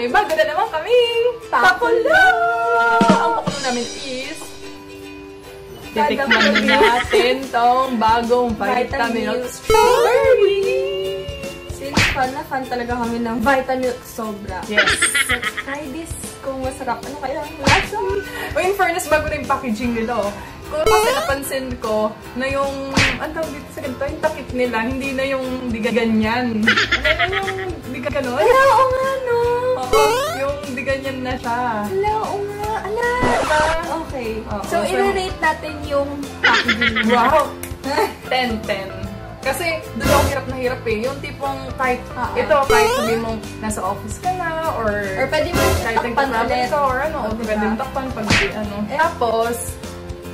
may bago na naman kami! Pakulo! Ang pakulo namin is titikman na natin tong bagong Vitamilk Strawberry! Since fan talaga kami ng Vitamilk sobra. Yes! So, try this kung masarap. Ano kaya ang lasa? In fairness, bago na yung packaging nila, oh. Kasi napansin ko na yung, ang tawag dito sa ganito, yung takip nila, hindi na yung diga ganyan. Ano na yung diga ganon? Ala, oo nga, no? Oo, yung diga ganyan na siya. Ala, oo nga, ala. Okay. So, i-rate natin yung packaging. Wow! 10-10. Kasi doon ako hirap na hirap eh. Yung tipong kahit, ito, kahit sabihin mong nasa office ka na, or pwede mo takpan ulit. Or ano, pwede mo takpan pag ano. Tapos,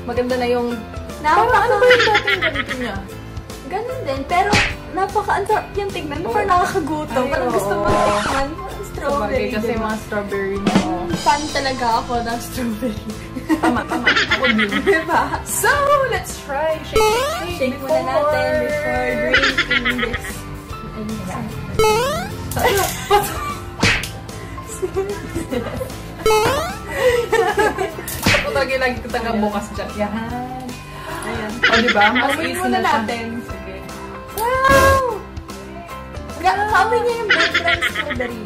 maganda na yung... Parang ano ba yung dating ganito niya? Ganun din, pero napaka-ang sarap yung tignan. Parang nakakagutom. Parang gusto mo tikman. Strawberry. Kasi mga strawberry na. Fan talaga ako ng strawberry. Tama. Ako din. Diba? So, let's try. Shake muna natin before drinking this. Ako lagi kita nga bukas dyan. Yan. Ayan. O, diba? Mas amoy easy muna na siya. natin. Sige. Wow! Amoy niya yung boyfriend strawberry.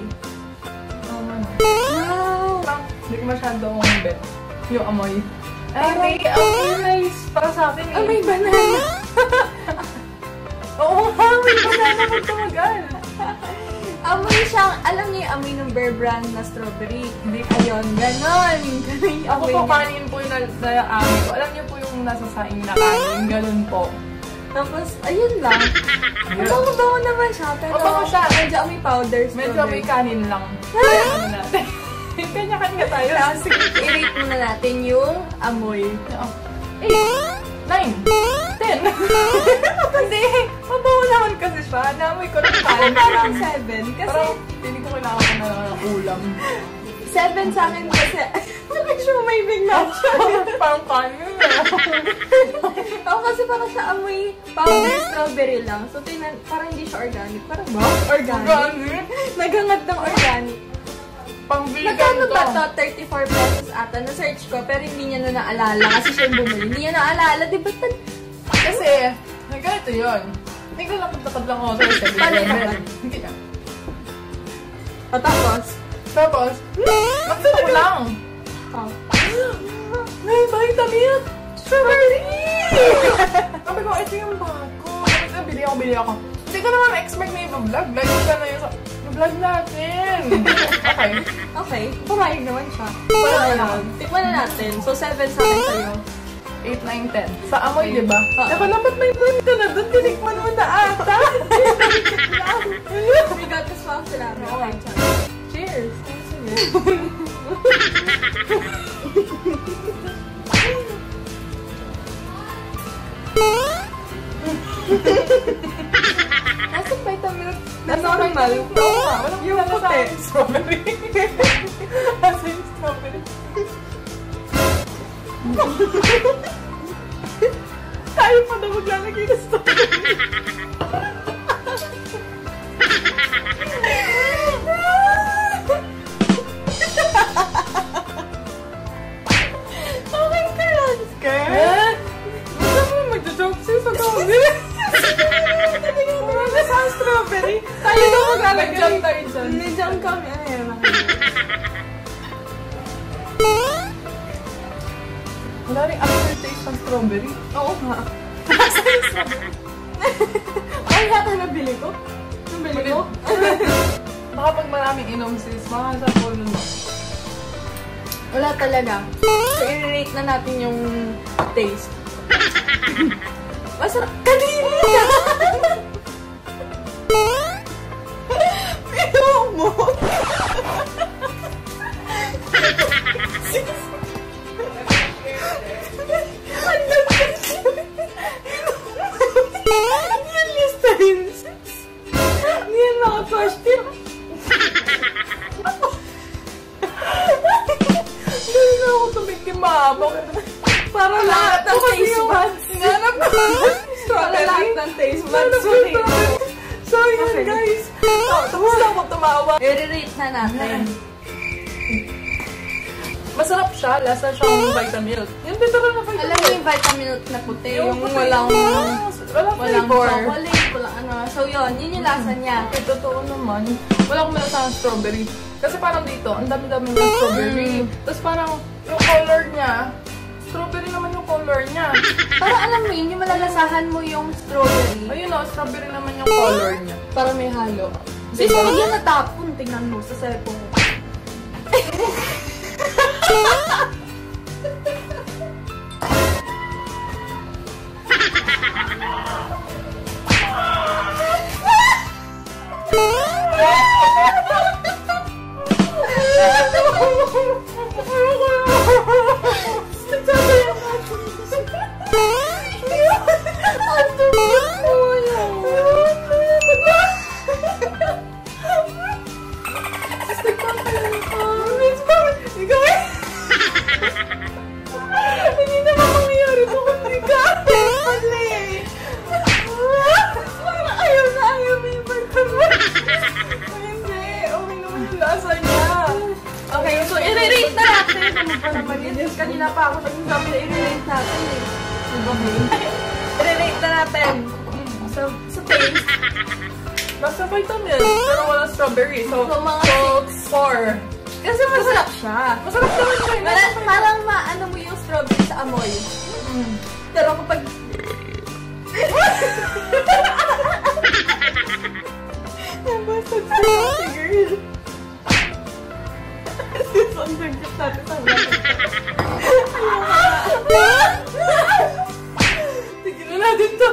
Wow! Hindi ko masyadong bet. Yung amoy. Ay, amoy nice. Para sa akin eh. Amoy banana. Oo nga, may banana kung tumagal. Amoy siyang, alam niyo yung amoy ng Bear Brand na strawberry. Ayun, ganon. Ganon yung Ako amoy po, niya. kanin po yung naamoy ko. Alam niyo po yung nasa saing na kanin. Ganun po. Tapos, ayun lang. Mabango-bango naman siya, pero Mabango siya. medyo amoy powder strawberry. Medyo may kanin lang. Kaya ano natin. Kanya-kanya tayo. Sige, i-rate muna natin yung amoy. 8, 9, 10. Hindi. Mabaho naman kasi siya. Naamoy ko lang kanin. Parang 7. Kasi, Parang hindi ko kailangan ko na lang ng ulam. 7 sa akin kasi, medyo may bigla siya. Parang kanin. Oo, kasi parang siya amoy powder strawberry lang. So, tingnan, parang hindi siya organic. Parang ba? Organic? Nagangat ng organic. Pang vegan Magkano to. ba to? 34 pesos ata. Na-search ko, pero hindi niya na naalala. Kasi siya yung bumili. Hindi niya naalala. Diba? Kasi, ganito yun. Naglalakad-lakad lang ako sa isa. Paano naman? Hindi na. Tapos, magsabi ko lang. May Vitamilk Strawberry! Sabi ko, ito yung bago. Bili ako. Hindi ko naman expect na i-vlog. Like, siya na yung vlog natin. Okay. Pumayag naman siya. Tikman na natin. So, 7 sa akin sa'yo. 8, 9, 10. Sa amoy, diba? Diba, dapat may point ka na doon. Tinikman mo na ata. We got this one sila. Okay, Cheers! Nasa Vitamilk? Normal. Oo nga. Walang Yung puti. Strawberry. Nasa yung strawberry. Tayo pa na maglalagay na strawberry. Okay ka lang, Skirt. Basta mo mag-joke siya sa gabi. Wala sa strawberry. Tayo na maglalagay. Nag-jump tayo dyan. Nag-jump kami. Ayan. Wala rin aftertaste ng strawberry. Oo nga. Ay, yata nabili ko. Nabili ko? Baka pag maraming inom sis, makakasapol nun mo. Wala talaga. So, i-rate na natin yung taste. Masarap. Kanina! Pero mo! Yan list times. Yan mga question. Hindi na ako tumikimabang. Para lahat ng taste buds. Hinanap ko. Para lahat ng taste buds. So, yun guys. Tapos na ako tumawa. I-rate na natin. Masarap siya, lasa siyang Vitamilk. Yung literal na Vitamilk. Alam mo yung Vitamilk na puti, yung puti, walang flavor. chocolate, walang ano. So yun yung lasa niya. Okay, totoo naman. Wala akong malasa ng strawberry. Kasi parang dito, ang dami-dami ng strawberry. Tapos parang yung color niya, strawberry naman yung color niya. Parang alam mo yun, yung malalasahan mo yung strawberry. Ayun o, strawberry naman yung color niya. Parang may halo. Sis, huwag yan natapon. Tingnan mo sa cellphone ko. Kanina pa ako sabi na i-relate natin eh. I-relate na natin. Sa taste, basta vitamin, pero walang strawberry. So 4. Kasi masarap siya. Masarap naman siya. Parang maano mo yung strawberry sa amoy. Pero kapag... Nabasag sa'yo si girl. Sundagit natin sa tignan natin to.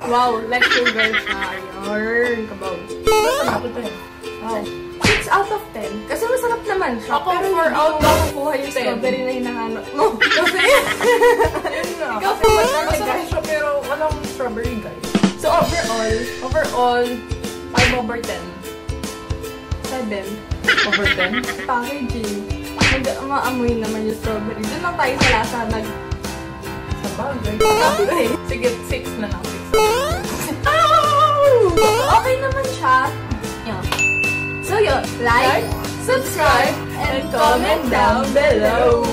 Wow, like sugar siya. Yarn, kabaw. Masarap ito eh. Wow. 6 out of 10. Kasi masarap naman siya. Ako, pero 4 out mo of makukuha yung 10. strawberry na hinahanap mo. Kasi, yun na. Ikaw Kasi po ba talaga? masarap siya pero walang strawberry guys. So Overall, 5 over 10. 7. Over 10? Packaging. Maamoy naman yung strawberry. Doon lang tayo sa lasa Sa bagay. Sige, 6 na lang. 6. Okay naman siya. Yeah. So yun, like, subscribe, and comment down below.